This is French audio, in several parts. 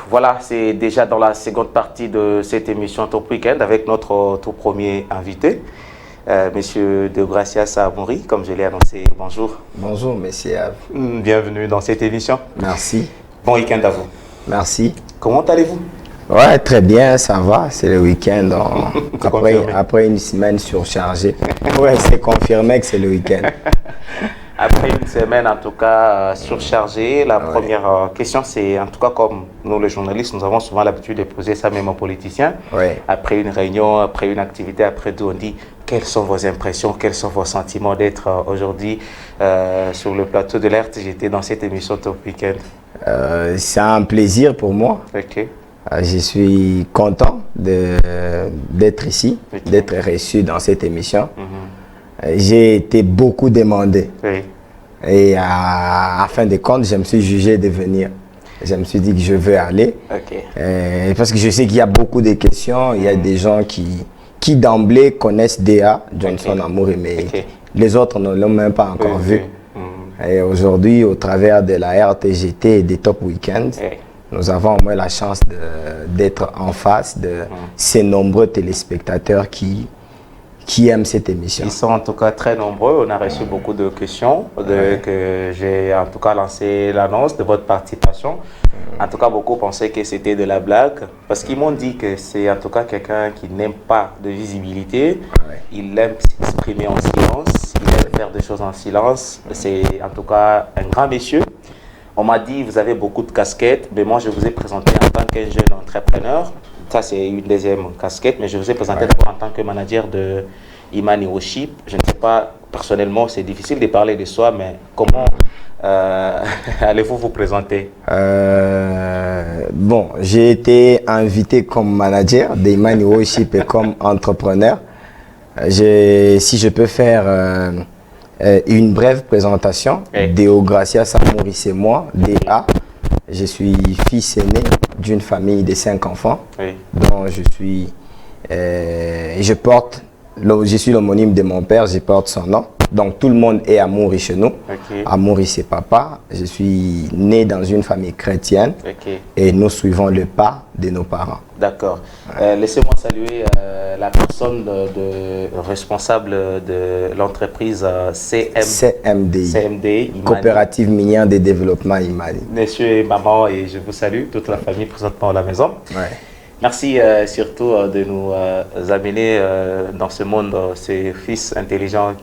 Voilà, c'est déjà dans la seconde partie de cette émission Top Weekend avec notre tout premier invité, Monsieur Deogracias Amouri, comme je l'ai annoncé. Bonjour. Bonjour, monsieur. Bienvenue dans cette émission. Merci. Bon week-end à vous. Merci. Comment allez-vous? Ouais, très bien, ça va. C'est le week-end. Après une semaine surchargée. Ouais, c'est confirmé que c'est le week-end. Après une semaine, en tout cas, surchargée, la première question, c'est, en tout cas, comme nous, les journalistes, nous avons souvent l'habitude de poser ça même aux politiciens. Ouais. Après une réunion, après une activité, après tout, on dit, quelles sont vos impressions, quels sont vos sentiments d'être aujourd'hui sur le plateau de l'RTGT dans cette émission Top Weekend? C'est un plaisir pour moi. Ok. Je suis content d'être ici, d'être reçu dans cette émission. J'ai été beaucoup demandé. Oui. Et à fin de compte, je me suis jugé de venir. Je me suis dit que je veux aller. Ok. Parce que je sais qu'il y a beaucoup de questions. Il y a des gens qui d'emblée connaissent DA, Johnson Amouri, mais les autres ne l'ont même pas encore vu. Et aujourd'hui, au travers de la RTGT et des Top Weekends, nous avons au moins la chance d'être en face de ces nombreux téléspectateurs qui aiment cette émission. Ils sont en tout cas très nombreux. On a reçu beaucoup de questions, que j'ai en tout cas lancé l'annonce de votre participation. En tout cas, beaucoup pensaient que c'était de la blague, parce qu'ils m'ont dit que c'est en tout cas quelqu'un qui n'aime pas de visibilité. Il aime s'exprimer en silence, il aime faire des choses en silence. C'est en tout cas un grand monsieur. On m'a dit, vous avez beaucoup de casquettes, mais moi je vous ai présenté en tant qu'un jeune entrepreneur. Ça, c'est une deuxième casquette, mais je vous ai présenté d'abord en tant que manager de Imani Worship. Je ne sais pas, personnellement, c'est difficile de parler de soi, mais comment allez-vous vous présenter? Bon, j'ai été invité comme manager d'Imani Worship et comme entrepreneur. Si je peux faire une brève présentation, Deogracias Amouri, c'est moi, DA. Je suis fils aîné d'une famille de 5 enfants, dont je suis l'homonyme de mon père, je porte son nom. Donc tout le monde est Amouri chez nous. Amouri, c'est papa. Je suis né dans une famille chrétienne et nous suivons le pas de nos parents. D'accord. Laissez-moi saluer la personne responsable de l'entreprise CMDI, Coopérative minière de développement Imani. Monsieur et maman, et je vous salue, toute la famille présentement à la maison. Merci surtout de nous amener dans ce monde, ces fils intelligents.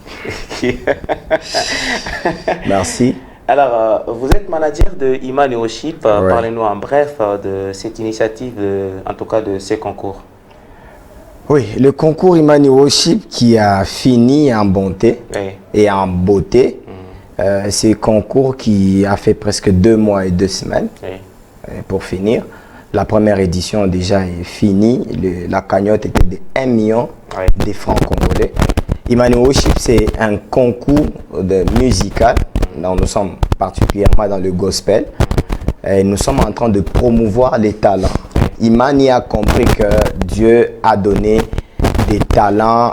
Merci. Alors, vous êtes manager de Imani Worship. Parlez-nous en bref de cette initiative, en tout cas de ces concours. Oui, le concours Imani Worship qui a fini en bonté et en beauté. C'est un concours qui a fait presque 2 mois et 2 semaines pour finir. La première édition déjà est finie. La cagnotte était de 1 million de francs congolais. Imani Worship, c'est un concours musical. Donc, nous sommes particulièrement dans le gospel. Et nous sommes en train de promouvoir les talents. Imani a compris que Dieu a donné des talents,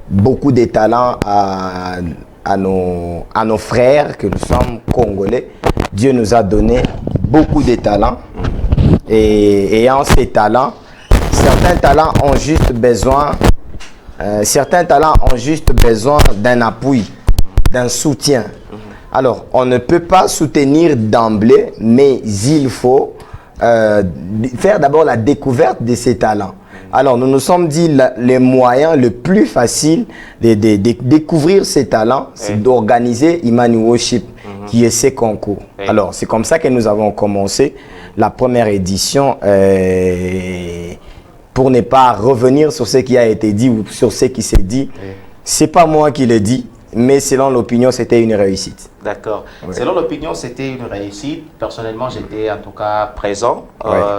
beaucoup de talents à nos frères que nous sommes congolais. Dieu nous a donné beaucoup de talents. Et ayant ces talents, certains talents ont juste besoin d'un appui, d'un soutien. Alors, on ne peut pas soutenir d'emblée, mais il faut faire d'abord la découverte de ces talents. Alors, nous nous sommes dit le moyen le plus facile de découvrir ces talents, c'est d'organiser Imani Worship, qui est ces concours. Alors, c'est comme ça que nous avons commencé la première édition. Pour ne pas revenir sur ce qui a été dit ou sur ce qui s'est dit, c'est pas moi qui le dis, mais selon l'opinion, c'était une réussite. D'accord. Selon l'opinion, c'était une réussite. Personnellement, j'étais en tout cas présent.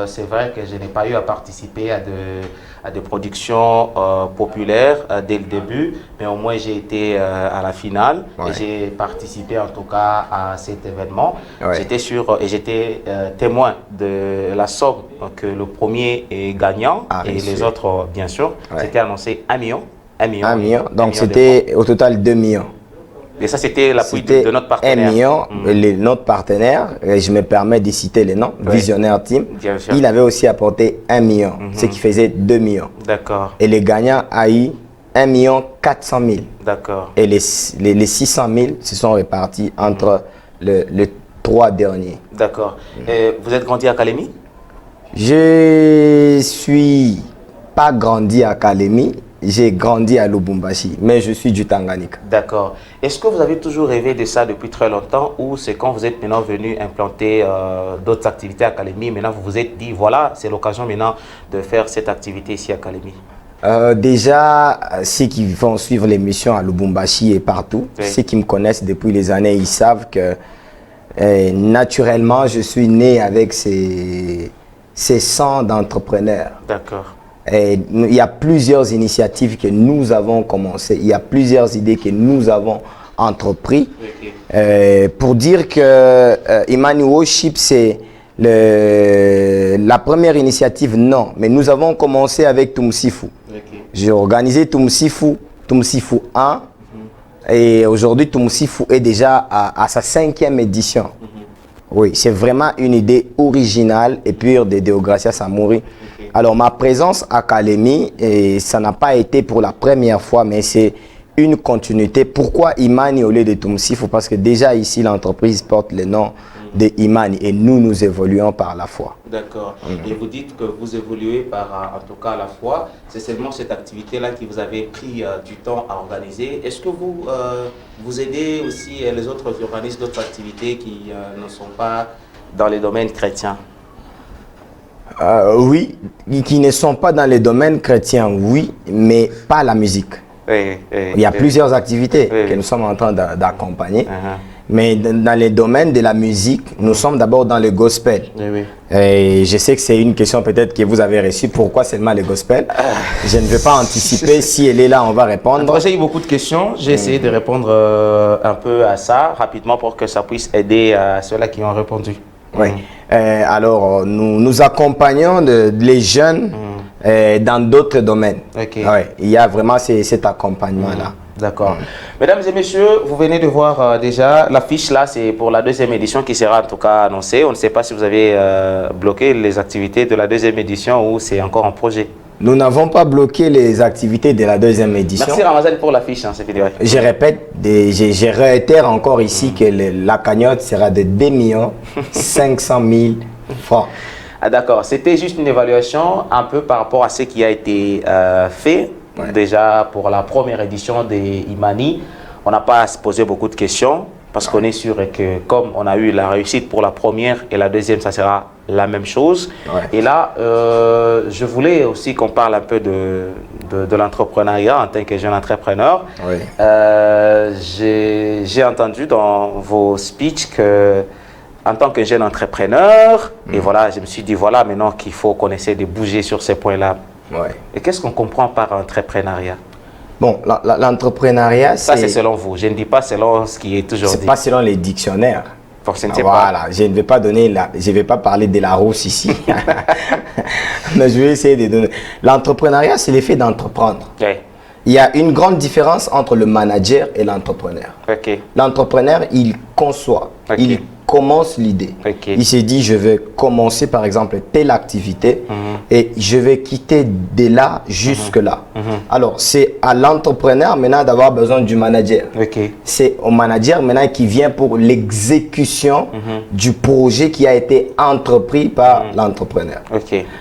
C'est vrai que je n'ai pas eu à participer à des productions populaires dès le début, mais au moins j'ai été à la finale et j'ai participé en tout cas à cet événement. J'étais et j'étais témoin de la somme que le premier est gagnant et les autres, bien sûr, c'était annoncé 1 million. 1 million. Donc c'était au total 2 millions. Et ça, c'était l'appui de notre partenaire. 1 million, notre partenaire, et je me permets de citer les noms, Visionnaire Team, il avait aussi apporté 1 million, ce qui faisait 2 millions. D'accord. Et le gagnant a eu 1 400 000. D'accord. Et les 600 000 se sont répartis entre les 3 derniers. D'accord. Vous êtes grandi à Kalemi? Je suis pas grandi à Kalemi, j'ai grandi à Lubumbashi, mais je suis du Tanganyika. D'accord. Est-ce que vous avez toujours rêvé de ça depuis très longtemps ou c'est quand vous êtes maintenant venu implanter d'autres activités à Kalemi, maintenant vous vous êtes dit, voilà, c'est l'occasion maintenant de faire cette activité ici à Kalemi? Déjà, ceux qui vont suivre l'émission à Lubumbashi et partout, ceux qui me connaissent depuis les années, ils savent que naturellement, je suis né avec ces sangs d'entrepreneurs. D'accord. Il y a plusieurs initiatives que nous avons commencées, il y a plusieurs idées que nous avons entreprises. Pour dire que Imani Worship, c'est la première initiative, non. Mais nous avons commencé avec Tumsifu. J'ai organisé Tumsifu 1. Et aujourd'hui, Tumsifu est déjà à sa 5e édition. Oui, c'est vraiment une idée originale et pure de Deogracia Samori. Alors, ma présence à Kalemi, ça n'a pas été pour la première fois, mais c'est une continuité. Pourquoi Imani au lieu de Tumsifu? Parce que déjà ici, l'entreprise porte le nom de Imani et nous évoluons par la foi. D'accord. Et vous dites que vous évoluez par, en tout cas, la foi. C'est seulement cette activité-là qui vous avez pris du temps à organiser. Est-ce que vous aidez aussi les autres organismes, d'autres activités qui ne sont pas dans les domaines chrétiens? Oui, qui ne sont pas dans les domaines chrétiens, oui, mais pas la musique. Il y a plusieurs activités que nous sommes en train d'accompagner. Mais dans les domaines de la musique, nous sommes d'abord dans le gospel. Et je sais que c'est une question peut-être que vous avez reçue. Pourquoi seulement le gospel? Je ne vais pas anticiper. Si elle est là, on va répondre. J'ai eu beaucoup de questions. J'ai essayé de répondre un peu à ça rapidement pour que ça puisse aider ceux-là qui ont répondu. Oui. Alors, nous accompagnons les jeunes dans d'autres domaines. Ouais, il y a vraiment cet accompagnement-là. D'accord. Mesdames et messieurs, vous venez de voir déjà l'affiche là, c'est pour la 2e édition qui sera en tout cas annoncée. On ne sait pas si vous avez bloqué les activités de la 2e édition ou c'est encore en projet. Nous n'avons pas bloqué les activités de la 2e édition. Merci Ramazan pour l'affiche, hein, c'est vidéo. Je répète, je réitère encore ici que la cagnotte sera de 2 500 000 francs. Ah, d'accord, c'était juste une évaluation un peu par rapport à ce qui a été fait. Déjà pour la première édition des Imani, on n'a pas à se poser beaucoup de questions parce qu'on est sûr que comme on a eu la réussite pour la première et la deuxième, ça sera la même chose. Et là, je voulais aussi qu'on parle un peu de l'entrepreneuriat en tant que jeune entrepreneur. J'ai entendu dans vos speeches que en tant que jeune entrepreneur, et voilà, je me suis dit voilà maintenant qu'il faut qu'on essaie de bouger sur ces points-là. Et qu'est-ce qu'on comprend par entrepreneuriat? Bon, l'entrepreneuriat, ça c'est selon vous. Je ne dis pas selon ce qui est toujours dit. C'est pas selon les dictionnaires. Voilà, je ne vais pas donner je vais pas parler de la rousse ici. Mais je vais essayer de donner. L'entrepreneuriat, c'est l'effet d'entreprendre. Il y a une grande différence entre le manager et l'entrepreneur. L'entrepreneur, il conçoit, il commence l'idée. Il s'est dit, je vais commencer par exemple telle activité et je vais quitter de là jusque là. Alors, c'est à l'entrepreneur maintenant d'avoir besoin du manager. C'est au manager maintenant qui vient pour l'exécution du projet qui a été entrepris par l'entrepreneur.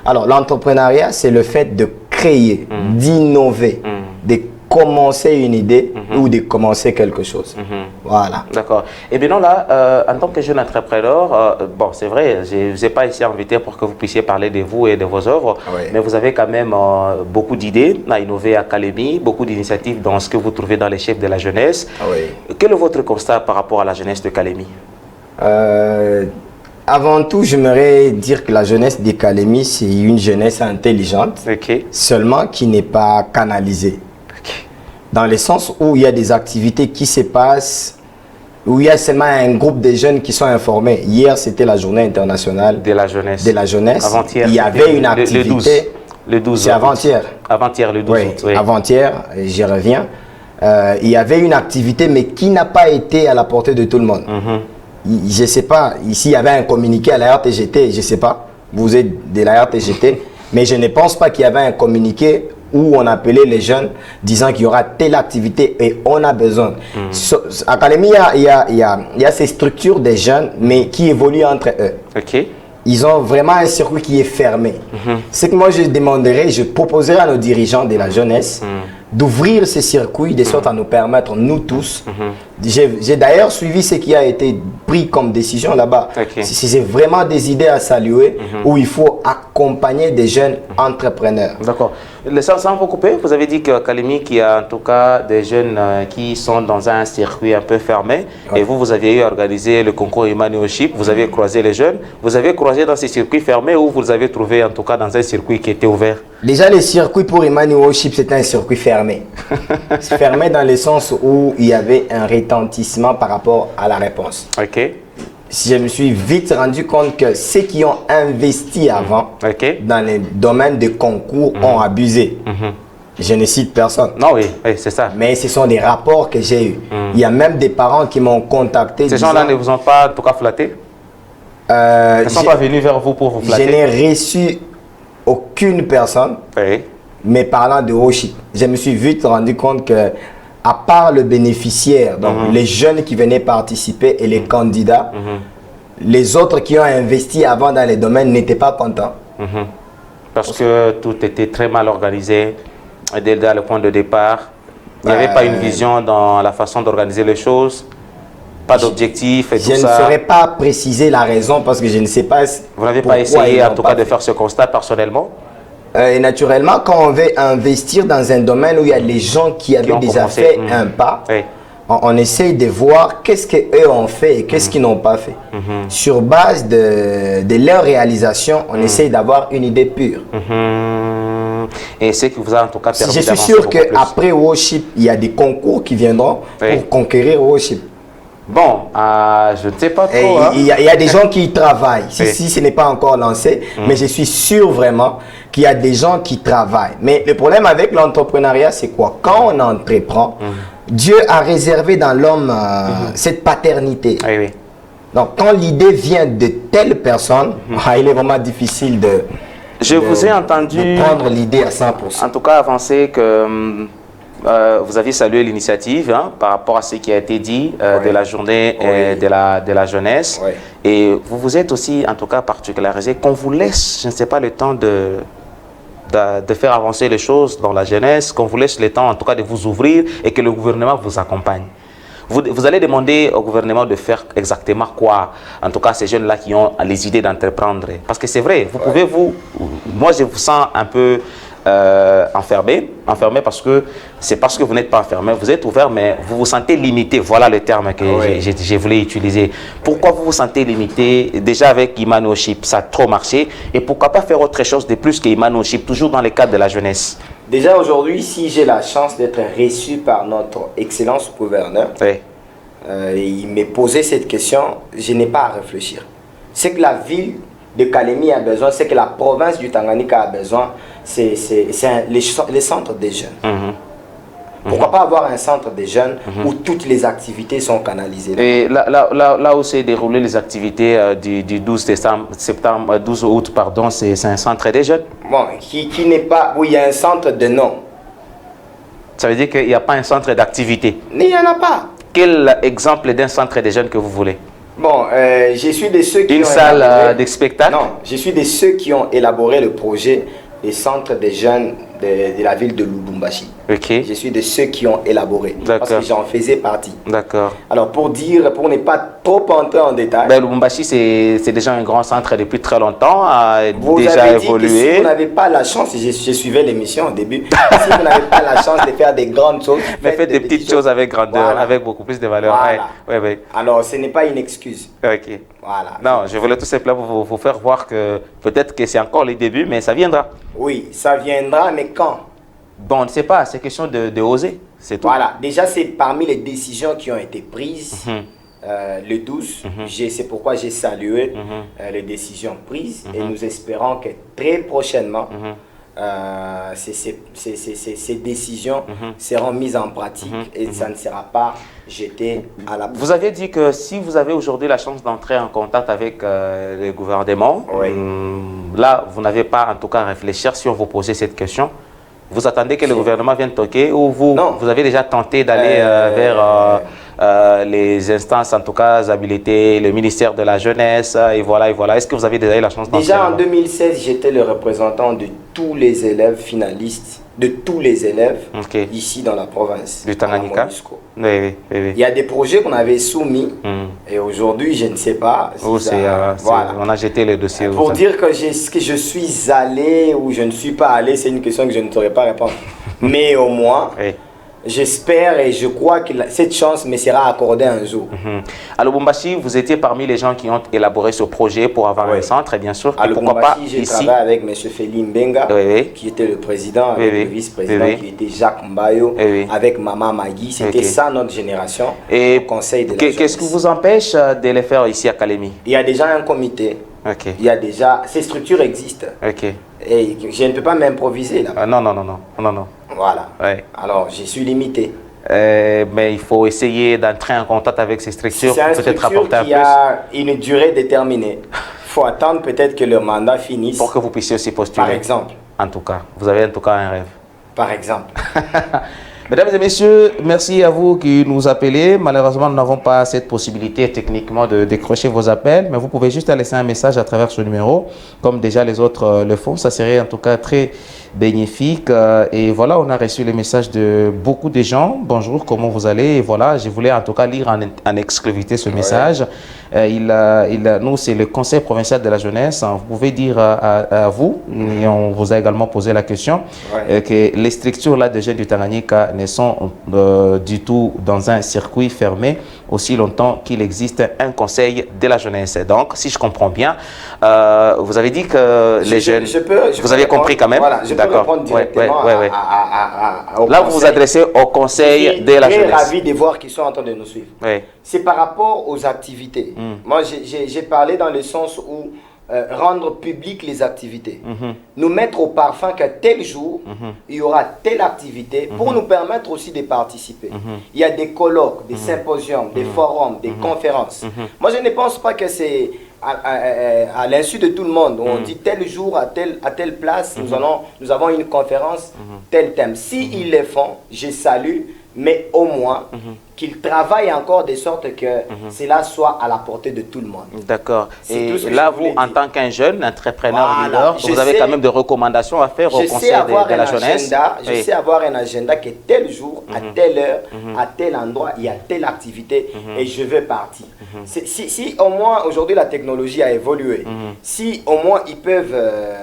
Alors, l'entrepreneuriat, c'est le fait de créer, d'innover, de commencer une idée ou de commencer quelque chose. Voilà. D'accord. Et bien là, en tant que jeune entrepreneur, bon, c'est vrai, je ne vous ai pas ici invité pour que vous puissiez parler de vous et de vos œuvres, mais vous avez quand même beaucoup d'idées à innover à Kalemi, beaucoup d'initiatives dans ce que vous trouvez dans les chefs de la jeunesse. Quel est votre constat par rapport à la jeunesse de Kalemi? Avant tout, j'aimerais dire que la jeunesse de Kalemi, c'est une jeunesse intelligente, seulement qui n'est pas canalisée. Dans le sens où il y a des activités qui se passent, où il y a seulement un groupe de jeunes qui sont informés. Hier, c'était la journée internationale de la jeunesse. Avant-hier, il y avait une activité. Le 12. C'est avant-hier. Avant-hier, le 12 août. Avant-hier, j'y reviens. il y avait une activité, mais qui n'a pas été à la portée de tout le monde. Je ne sais pas, ici il y avait un communiqué à la RTGT, je ne sais pas, vous êtes de la RTGT, mais je ne pense pas qu'il y avait un communiqué où on appelait les jeunes disant qu'il y aura telle activité et on a besoin. À Kalemi, il y a ces structures des jeunes, mais qui évoluent entre eux. Ils ont vraiment un circuit qui est fermé. Ce que moi je demanderais, je proposerais à nos dirigeants de la jeunesse d'ouvrir ce circuit de sorte à nous permettre, nous tous. J'ai d'ailleurs suivi ce qui a été pris comme décision là-bas. C'est vraiment des idées à saluer où il faut accompagner des jeunes entrepreneurs. D'accord. Sans vous couper, vous avez dit qu'à Kalemi, il y a en tout cas des jeunes qui sont dans un circuit un peu fermé. Et vous avez organisé le concours Humanioship, vous avez croisé les jeunes. Vous avez croisé dans ces circuits fermés ou vous avez trouvé en tout cas dans un circuit qui était ouvert? Déjà, le circuit pour Humanioship, c'était un circuit fermé. Fermé dans le sens où il y avait un retentissement par rapport à la réponse. Je me suis vite rendu compte que ceux qui ont investi avant dans les domaines de concours ont abusé. Je ne cite personne. Non, oui, c'est ça. Mais ce sont des rapports que j'ai eus. Il y a même des parents qui m'ont contacté. Ces gens-là ne vous ont pas en tout cas flatté? Ils ne sont pas venus vers vous pour vous flatter? Je n'ai reçu aucune personne, mais parlant de worship, je me suis vite rendu compte que, à part le bénéficiaire, donc les jeunes qui venaient participer et les candidats, les autres qui ont investi avant dans les domaines n'étaient pas contents. Parce que tout était très mal organisé dès le point de départ. Il n'y avait pas une vision dans la façon d'organiser les choses. Pas d'objectif et tout ça. Je ne saurais pas préciser la raison parce que je ne sais pas. Vous n'avez pas essayé en tout cas de faire ce constat personnellement? Et naturellement, quand on veut investir dans un domaine où il y a les gens qui avaient déjà fait un pas, on essaye de voir qu'est-ce qu'eux ont fait et qu'est-ce qu'ils n'ont pas fait. Sur base de leur réalisation, on essaye d'avoir une idée pure. Et c'est que vous avez en tout cas permis je suis sûr qu'après worship, il y a des concours qui viendront pour conquérir worship. Bon, je ne sais pas trop. Il y a des gens qui y travaillent. Si ce n'est pas encore lancé, mais je suis sûr vraiment qu'il y a des gens qui travaillent. Mais le problème avec l'entrepreneuriat, c'est quoi? Quand on entreprend, Dieu a réservé dans l'homme cette paternité. Donc, quand l'idée vient de telle personne, il est vraiment difficile de... Je vous ai entendu prendre l'idée à 100%. En tout cas, avancer que vous aviez salué l'initiative par rapport à ce qui a été dit de la journée de la jeunesse. Et vous vous êtes aussi, en tout cas, particularisé qu'on vous laisse, je ne sais pas, le temps de faire avancer les choses dans la jeunesse, qu'on vous laisse le temps, en tout cas, de vous ouvrir et que le gouvernement vous accompagne. Vous allez demander au gouvernement de faire exactement quoi? En tout cas, ces jeunes-là qui ont les idées d'entreprendre. Parce que c'est vrai, vous pouvez moi, je vous sens un peu enfermé parce que c'est parce que vous n'êtes pas enfermé, vous êtes ouvert, mais vous vous sentez limité. Voilà le terme que je voulais utiliser. Pourquoi vous vous sentez limité? Déjà avec Humanioship, ça a trop marché. Et pourquoi pas faire autre chose de plus que Humanioship, toujours dans le cadre de la jeunesse? Déjà aujourd'hui, si j'ai la chance d'être reçu par notre excellence gouverneur, il m'est posé cette question, je n'ai pas à réfléchir. Ce que la ville de Kalemi a besoin, ce que la province du Tanganyika a besoin, c'est les centres des jeunes. Pourquoi pas avoir un centre des jeunes où toutes les activités sont canalisées? Et là où s'est déroulé les activités du 12 août, pardon, c'est un centre des jeunes? Bon, qui n'est pas... Oui, il y a un centre de nom. Ça veut dire qu'il n'y a pas un centre d'activité? Il n'y en a pas. Quel exemple d'un centre des jeunes que vous voulez? Bon, je suis de ceux qui Une salle de spectacle? Non, je suis de ceux qui ont élaboré le projet des centres des jeunes de la ville de Lubumbashi. Je suis de ceux qui ont élaboré, parce que j'en faisais partie. D'accord. Alors pour ne pas trop entrer en détail... Lubumbashi, c'est déjà un grand centre depuis très longtemps, vous déjà avez dit évolué. Que si vous n'avez pas la chance, je suivais l'émission au début, si vous n'avez pas la chance de faire des grandes choses... Mais faites des petites choses avec grandeur, avec beaucoup plus de valeur. Voilà. Alors ce n'est pas une excuse. Voilà. Non, je voulais tout simplement vous faire voir que peut-être que c'est encore les débuts, mais ça viendra. Oui, ça viendra, mais quand? Bon, on ne sait pas, c'est question de oser, c'est tout. Voilà, déjà c'est parmi les décisions qui ont été prises le 12. C'est pourquoi j'ai salué les décisions prises et nous espérons que très prochainement, ces décisions seront mises en pratique et ça ne sera pas jeté à la poubelle. Vous avez dit que si vous avez aujourd'hui la chance d'entrer en contact avec le gouvernement, là, vous n'avez pas en tout cas à réfléchir si on vous posait cette question. Vous attendez que le gouvernement vienne toquer ou vous avez déjà tenté d'aller vers les instances, en tout cas habilitées, le ministère de la Jeunesse, et voilà, et voilà. Est-ce que vous avez déjà eu la chance d'entrer? Déjà en 2016, j'étais le représentant de tous les élèves finalistes, de tous les élèves ici dans la province. Du Tanganyika. Oui. Il y a des projets qu'on avait soumis et aujourd'hui, je ne sais pas. Si voilà. On a jeté le dossier. Pour dire que je suis allé ou je ne suis pas allé, c'est une question que je ne saurais pas répondre. Mais au moins, j'espère et je crois que cette chance me sera accordée un jour. À Lubumbashi, vous étiez parmi les gens qui ont élaboré ce projet pour avoir un centre, et bien sûr. À Lubumbashi, j'ai travaillé avec M. Feli Mbenga, qui était le président, avec le vice-président qui était Jacques Mbayo, avec Maman Magui. C'était ça notre génération. Et au conseil de la jeunesse. Qu'est-ce qui vous empêche de les faire ici à Kalemi? Il y a déjà un comité. Il y a déjà, ces structures existent. Et je ne peux pas m'improviser là. Non. Voilà. Alors, je suis limité. Mais il faut essayer d'entrer en contact avec ces structures, peut-être apporter un plus. Il y a une durée déterminée. Il faut attendre peut-être que le mandat finisse. Pour que vous puissiez aussi postuler. Par exemple. En tout cas, vous avez en tout cas un rêve. Par exemple. Mesdames et messieurs, merci à vous qui nous appelez. Malheureusement, nous n'avons pas cette possibilité techniquement de décrocher vos appels, mais vous pouvez juste laisser un message à travers ce numéro, comme déjà les autres le font. Ça serait en tout cas très bénéfique. Et voilà, on a reçu les messages de beaucoup de gens. Bonjour, comment vous allez? Et voilà, je voulais en tout cas lire en exclusivité ce message. Nous, c'est le Conseil provincial de la jeunesse. Vous pouvez dire à vous, et on vous a également posé la question, que les structures là, de jeunes du Tanganyika ne sont du tout dans un circuit fermé aussi longtemps qu'il existe un conseil de la jeunesse. Donc, si je comprends bien, vous avez dit que les jeunes... vous avez compris quand même? Voilà, je peux répondre directement là, vous vous adressez au conseil de la jeunesse. Je suis très ravi de voir qu'ils sont en train de nous suivre. C'est par rapport aux activités. Moi, j'ai parlé dans le sens où rendre public les activités. Nous mettre au parfum qu'à tel jour, il y aura telle activité pour nous permettre aussi de participer. Il y a des colloques, des symposiums, des forums, des conférences. Moi, je ne pense pas que c'est à l'insu de tout le monde. On dit tel jour, à telle place, nous avons une conférence, tel thème. S'ils le font, je salue, mais au moins qu'ils travaillent encore de sorte que cela soit à la portée de tout le monde. D'accord. Et là, vous, en tant qu'un jeune entrepreneur leader, vous avez quand même des recommandations à faire au conseil de la jeunesse. Je sais avoir un agenda que tel jour, à telle heure, à tel endroit, il y a telle activité et je veux partir. Si au moins aujourd'hui la technologie a évolué, si au moins ils peuvent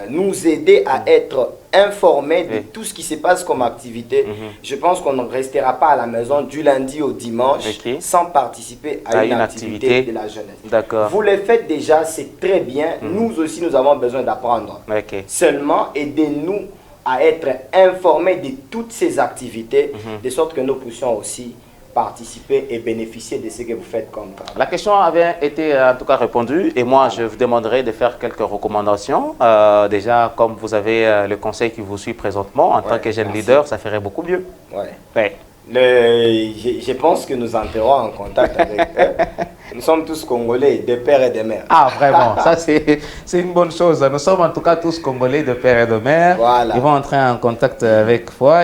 nous aider à être informés de tout ce qui se passe comme activité, je pense qu'on ne restera pas à la maison du lundi au dimanche sans participer à une activité de la jeunesse. Vous le faites déjà, c'est très bien. Nous aussi, nous avons besoin d'apprendre. Seulement, aidez-nous à être informés de toutes ces activités, de sorte que nous puissions aussi participer et bénéficier de ce que vous faites comme travail. La question avait été en tout cas répondue et moi je vous demanderai de faire quelques recommandations. Déjà, comme vous avez le conseil qui vous suit présentement, en tant que jeune leader, ça ferait beaucoup mieux. Je pense que nous entrerons en contact avec eux. Nous sommes tous Congolais, de père et de mère. Ah, vraiment, ça c'est une bonne chose. Nous sommes en tout cas tous Congolais, de père et de mère. Ils vont entrer en contact avec toi.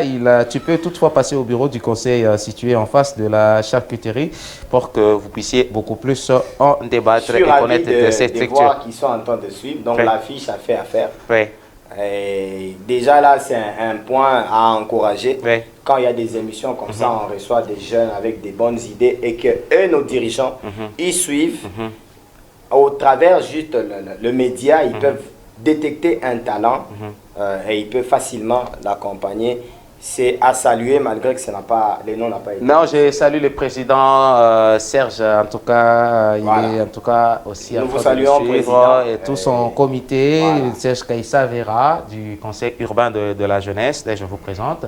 Tu peux toutefois passer au bureau du conseil situé en face de la charcuterie pour que vous puissiez beaucoup plus en débattre et connaître ces structures. Je suis ravi de voir qu'ils sont en train de suivre. Donc l'affiche a fait affaire. Et déjà là, c'est un point à encourager. Quand il y a des émissions comme ça, on reçoit des jeunes avec des bonnes idées et que eux, nos dirigeants, ils suivent. Au travers juste le média, ils peuvent détecter un talent et ils peuvent facilement l'accompagner. C'est à saluer malgré que le nom n'a pas été. Non, je salue le président Serge, en tout cas, il est en tout cas aussi nous vous saluons, président, et tout son comité, Serge Kaïssa Vera du conseil urbain de la jeunesse, là, je vous présente.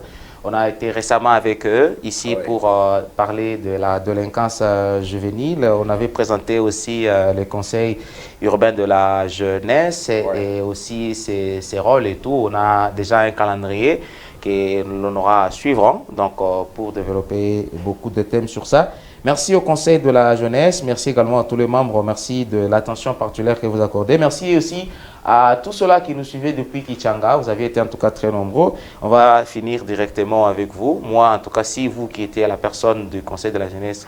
On a été récemment avec eux ici pour parler de la délinquance juvénile. On avait présenté aussi le conseil urbain de la jeunesse et aussi ses rôles et tout. On a déjà un calendrier que l'on aura à suivre, hein, donc pour développer beaucoup de thèmes sur ça. Merci au Conseil de la jeunesse, merci également à tous les membres, merci de l'attention particulière que vous accordez. Merci aussi à tous ceux-là qui nous suivaient depuis Kichanga, vous avez été en tout cas très nombreux. On va finir directement avec vous. Moi, en tout cas, si vous qui étiez la personne du Conseil de la jeunesse,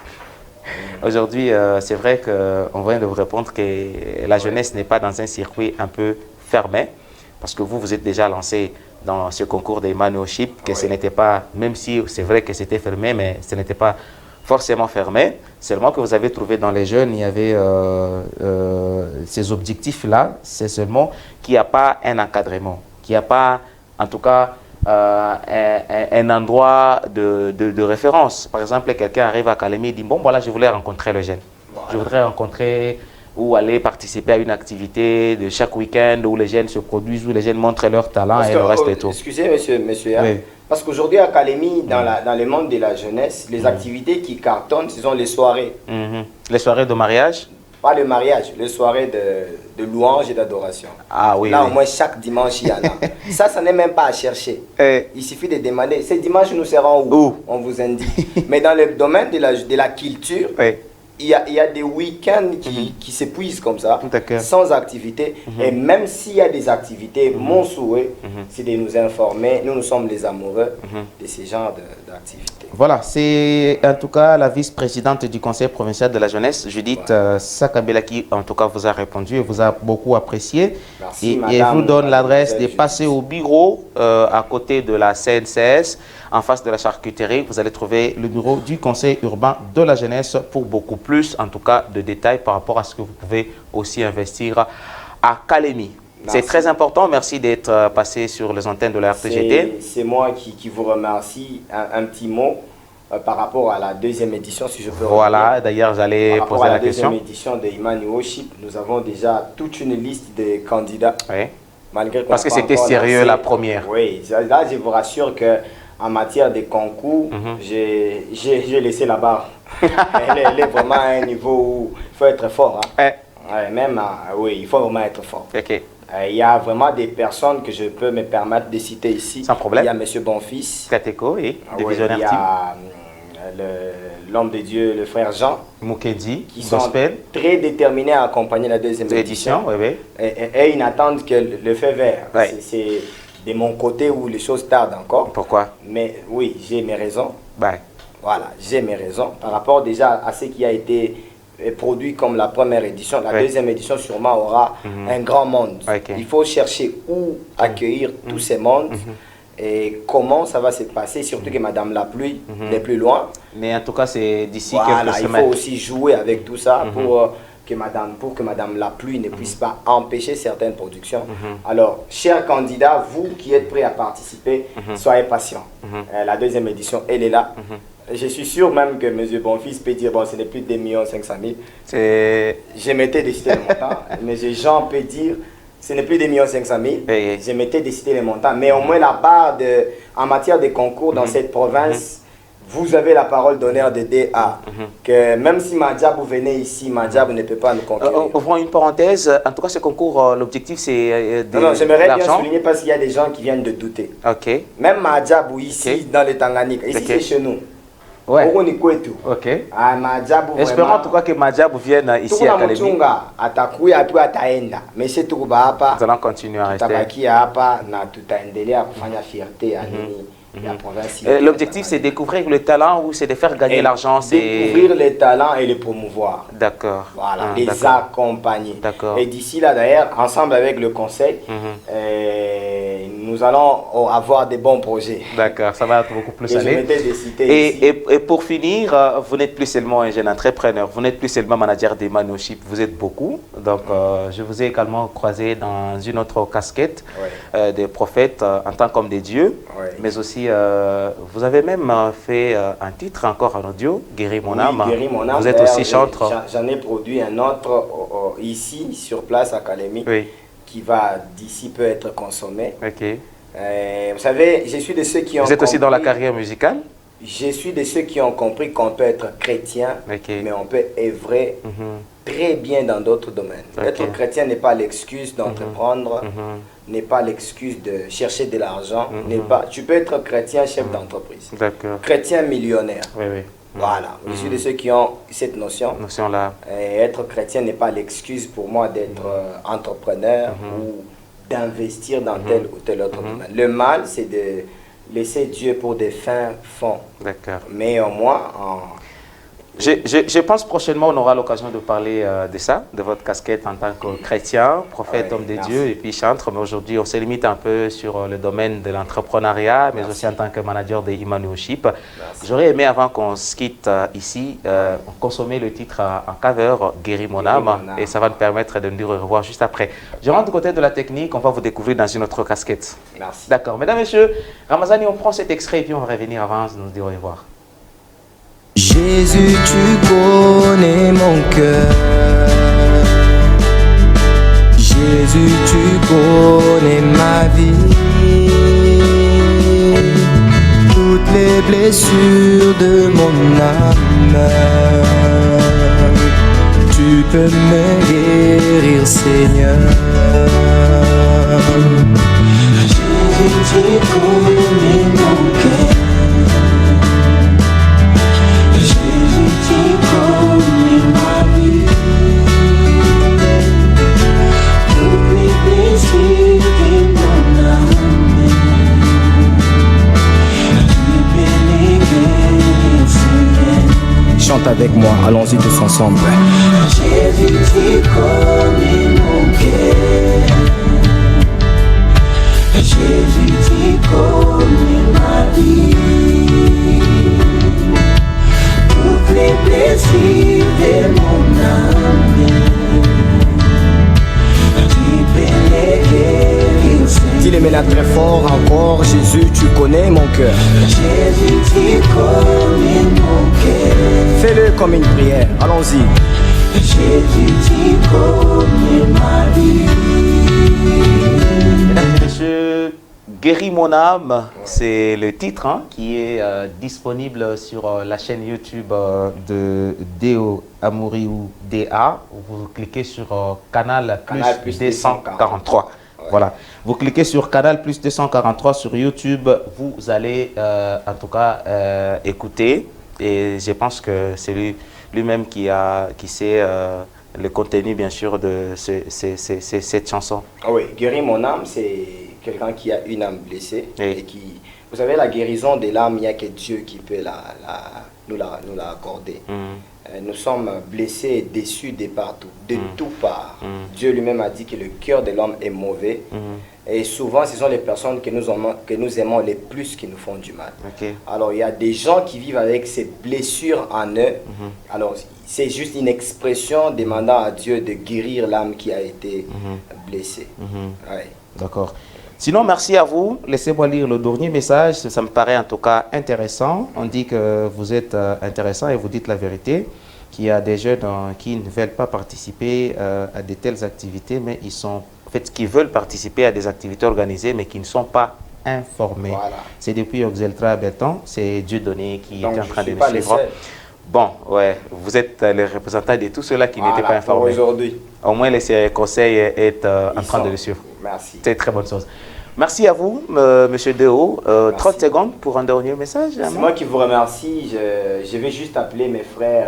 aujourd'hui, c'est vrai qu'on vient de vous répondre que la jeunesse n'est pas dans un circuit un peu fermé, parce que vous êtes déjà lancé dans ce concours des Manuoship, que ce n'était pas, même si c'est vrai que c'était fermé, mais ce n'était pas forcément fermé, seulement que vous avez trouvé dans les jeunes, il y avait ces objectifs-là, c'est seulement qu'il n'y a pas un encadrement, qu'il n'y a pas, en tout cas, un endroit de référence. Par exemple, quelqu'un arrive à Kalemi et dit, bon, voilà, je voulais rencontrer le jeune. Voilà. Je voudrais rencontrer ou aller participer à une activité de chaque week-end où les jeunes se produisent, où les jeunes montrent leur talent et le reste et tout. Excusez, monsieur. Oui. Parce qu'aujourd'hui, à Kalemi, dans le monde de la jeunesse, les activités qui cartonnent, ce sont les soirées. Les soirées de mariage? Pas le mariage, les soirées de louange et d'adoration. Ah oui. Là, au moins, chaque dimanche, il y en a. Ça n'est même pas à chercher. Il suffit de demander. Ce dimanche, nous serons où? On vous indique. Mais dans le domaine de la culture, il y a des week-ends qui s'épuisent comme ça, sans activité. Et même s'il y a des activités, mon souhait, c'est de nous informer. Nous sommes les amoureux de ces genres d'activités. Voilà, c'est en tout cas la vice-présidente du Conseil provincial de la jeunesse, Judith Sakabela, qui en tout cas vous a répondu et vous a beaucoup apprécié. Merci, et vous donne l'adresse de passer au bureau à côté de la CNCS, en face de la charcuterie. Vous allez trouver le bureau du Conseil urbain de la jeunesse pour beaucoup plus, en tout cas, de détails par rapport à ce que vous pouvez aussi investir à Kalemi. C'est très important. Merci d'être passé sur les antennes de la RTGT. C'est moi qui vous remercie. Un petit mot par rapport à la deuxième édition, si je peux. Voilà, d'ailleurs, j'allais poser la question. Par rapport à la deuxième édition de Emmanuelship, nous avons déjà toute une liste de candidats. Oui. Parce que c'était sérieux la première. Oui, là, je vous rassure que en matière de concours, j'ai laissé la barre. Elle est vraiment à un niveau où il faut être fort. Hein. Oui, il faut vraiment être fort. Il y a vraiment des personnes que je peux me permettre de citer ici. Sans problème. Il y a M. Bonfils. Kateco, oui, des visionnaires. Il y a l'homme de Dieu, le frère Jean. Moukedi, qui sont très déterminés à accompagner la deuxième édition. Et ils n'attendent que le feu vert. C'est de mon côté où les choses tardent encore. Pourquoi? Mais oui, j'ai mes raisons. Voilà, j'ai mes raisons. Par rapport déjà à ce qui a été produit comme la première édition, la deuxième édition sûrement aura un grand monde. Il faut chercher où accueillir tous ces mondes et comment ça va se passer, surtout que Madame la pluie n'est plus loin. Mais en tout cas, c'est d'ici quelques semaines. Il faut aussi jouer avec tout ça pour que Madame la pluie ne puisse pas empêcher certaines productions. Alors, chers candidats, vous qui êtes prêts à participer, soyez patients. La deuxième édition, elle est là. Je suis sûr même que M. Bonfils peut dire, bon, ce n'est plus de 2 500 000. Je m'étais décidé le montant. M. Jean peut dire, ce n'est plus de 2 500 000. Je m'étais décidé le montant. Mais au moins, la barre en matière de concours dans cette province, vous avez la parole d'honneur de DA. Que même si Madjabou venait ici, Madjabou ne peut pas nous conquérir. Ouvrons une parenthèse. En tout cas, ce concours, l'objectif, c'est de Non, j'aimerais bien souligner parce qu'il y a des gens qui viennent de douter. Même Madjabou ici, dans le Tanganyika, ici c'est chez nous. Espérons en tout cas que Madjabou vienne ici à Kalemi. Nous allons continuer à rester. L'objectif, c'est de découvrir le talent ou c'est de faire gagner l'argent? Découvrir les talents et les promouvoir. D'accord. Voilà, les accompagner. Et d'ici là, d'ailleurs, ensemble avec le conseil, nous allons avoir des bons projets. D'accord, ça va être beaucoup plus aller. Et pour finir, vous n'êtes plus seulement un jeune entrepreneur, vous n'êtes plus seulement manager des Manuoship, vous êtes beaucoup. Donc, je vous ai également croisé dans une autre casquette des prophètes en tant qu'homme des dieux, mais aussi, vous avez même fait un titre encore en audio, Guéris mon âme. Guéris mon âme. Vous êtes aussi chanteur. J'en ai produit un autre ici, sur place à Kalemi. Qui va d'ici peu être consommé. Vous savez, je suis de ceux qui ont Vous êtes aussi dans la carrière musicale? Je suis de ceux qui ont compris qu'on peut être chrétien, mais on peut œuvrer très bien dans d'autres domaines. Être chrétien n'est pas l'excuse d'entreprendre, n'est pas l'excuse de chercher de l'argent. Tu peux être chrétien chef d'entreprise, chrétien millionnaire. Voilà, je suis de ceux qui ont cette notion-là. Être chrétien n'est pas l'excuse pour moi d'être entrepreneur ou d'investir dans tel ou tel autre domaine. Le mal, c'est de laisser Dieu pour des fins fonds. Mais au moins, je pense prochainement on aura l'occasion de parler de ça, de votre casquette en tant que chrétien, prophète, homme de Dieu et puis chantre. Mais aujourd'hui, on se limite un peu sur le domaine de l'entrepreneuriat, mais aussi en tant que manager de Emmanuel Worship. J'aurais aimé, avant qu'on se quitte ici, consommer le titre en cover, Guéris mon âme, et ça va nous permettre de nous dire au revoir juste après. Je rentre du côté de la technique, on va vous découvrir dans une autre casquette. Merci. D'accord. Mesdames, Messieurs, Ramazani, on prend cet extrait et puis on va revenir avant de nous dire au revoir. Jésus, tu connais mon cœur. Jésus, tu connais ma vie. Toutes les blessures de mon âme, tu peux me guérir, Seigneur. Jésus, tu connais mon cœur. Chante avec moi, allons-y tous ensemble. Jésus, tu connais mon cœur. Jésus, tu connais ma vie. Toutes les blessures de mon âme, tu peux les guérir. Dis-les maintenant très fort encore. Jésus, tu connais mon cœur. Jésus, tu connais mon cœur. Fais-le comme une prière, allons-y. Jésus, tu connais ma vie. Mesdames et messieurs, Guéris mon âme, c'est le titre qui est disponible sur la chaîne YouTube de Deo Amouri ou DA. Vous cliquez sur Canal plus 243. Voilà, vous cliquez sur Canal plus 243 sur YouTube, vous allez en tout cas écouter, et je pense que c'est lui-même qui sait le contenu bien sûr de cette chanson. Ah oui, Guéris mon âme, c'est quelqu'un qui a une âme blessée et qui, vous savez, la guérison de l'âme, il n'y a que Dieu qui peut nous la accorder. Nous sommes blessés et déçus de partout, de tout part. Dieu lui-même a dit que le cœur de l'homme est mauvais. Et souvent, ce sont les personnes que nous aimons les plus qui nous font du mal. Alors, il y a des gens qui vivent avec ces blessures en eux. Alors, c'est juste une expression demandant à Dieu de guérir l'âme qui a été blessée. D'accord. Sinon, merci à vous. Laissez-moi lire le dernier message. Ça me paraît en tout cas intéressant. On dit que vous êtes intéressant et vous dites la vérité, qu'il y a des jeunes qui ne veulent pas participer à de telles activités, mais qui veulent participer à des activités organisées, mais qui ne sont pas informés. C'est depuis Oxeltra Berton, c'est Dieudonné qui est en train de nous suivre. Bon, ouais, vous êtes le représentant de tous ceux-là qui n'étaient pas informés. Aujourd'hui. Au moins, les conseils est en train de le suivre. Merci. C'est une très bonne chose. Merci à vous, Monsieur Deo. 30 secondes pour un dernier message. C'est moi qui vous remercie. Je vais juste appeler mes frères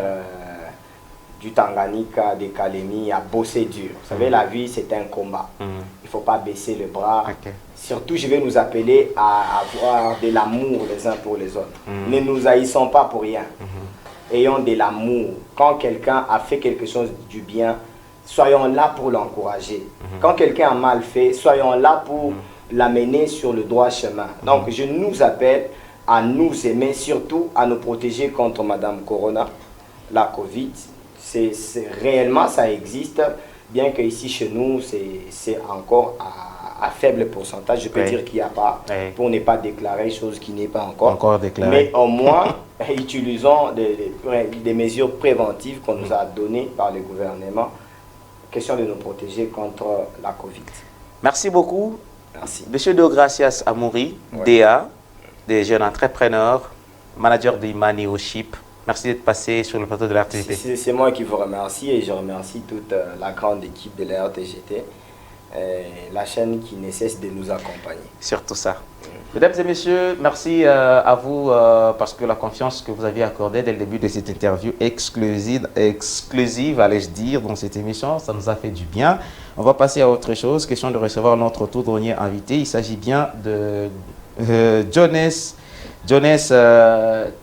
du Tanganyika, des Kalemi, à bosser dur. Vous savez, la vie, c'est un combat. Il ne faut pas baisser le bras. Surtout, je vais nous appeler à avoir de l'amour les uns pour les autres. Ne nous haïssons pas pour rien. Ayons de l'amour. Quand quelqu'un a fait quelque chose du bien, soyons là pour l'encourager. Quand quelqu'un a mal fait, soyons là pour l'amener sur le droit chemin. Donc, je nous appelle à nous aimer, surtout à nous protéger contre Madame Corona, la Covid. Réellement, ça existe, bien que ici chez nous, c'est encore à faible pourcentage. Je peux dire qu'il n'y a pas, pour ne pas déclarer chose qui n'est pas encore déclarée. Mais au moins, utilisons des mesures préventives qu'on nous a données par le gouvernement. Question de nous protéger contre la Covid. Merci beaucoup. Merci. Monsieur Deogracias Amouri, DA, des jeunes entrepreneurs, manager d'Imani Worship. Merci d'être passé sur le plateau de la RTGT. C'est moi qui vous remercie et je remercie toute la grande équipe de la RTGT, la chaîne qui ne cesse de nous accompagner. Surtout ça. Mesdames et messieurs, merci à vous parce que la confiance que vous aviez accordée dès le début de cette interview exclusive allais-je dire, dans cette émission, ça nous a fait du bien. On va passer à autre chose, question de recevoir notre tout dernier invité. Il s'agit bien de Jones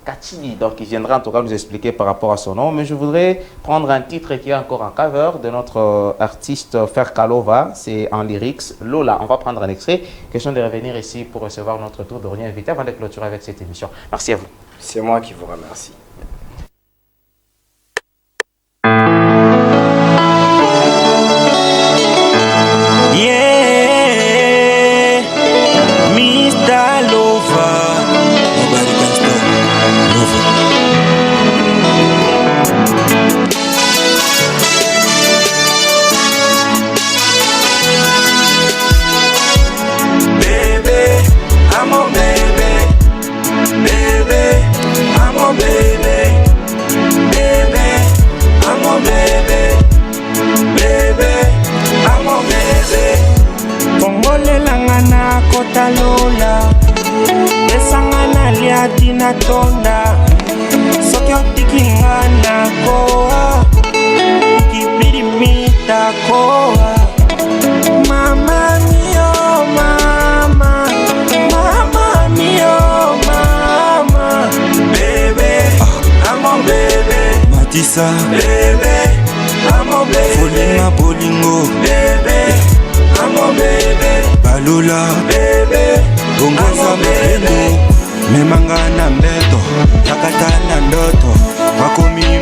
Kachini, donc il viendra en tout cas nous expliquer par rapport à son nom, mais je voudrais prendre un titre qui est encore en cover de notre artiste Ferkalova, c'est en lyrics, Lola. On va prendre un extrait, question de revenir ici pour recevoir notre tour de dernier invité avant de clôturer avec cette émission. Merci à vous. C'est moi qui vous remercie. Yeah, Mr. Lover. Nobody can stop Lover. Baby, I'm a baby. Baby, I'm a baby. Baby, I'm a baby. Baby, I'm a baby. Kongole langana kota Lola. Esangana liati na tonda. Sokyo tikingana koa. Kipiri mita koa. Mama mio mama. Mama mio mama. Baby, I'm a baby. Matisa. Baby, I'm a baby. Folinga bolingo. Baby, I'm a baby. Balula. Baby, bongoza mbendo. Memanga na mbeto. Takata na ndoto. Wakomi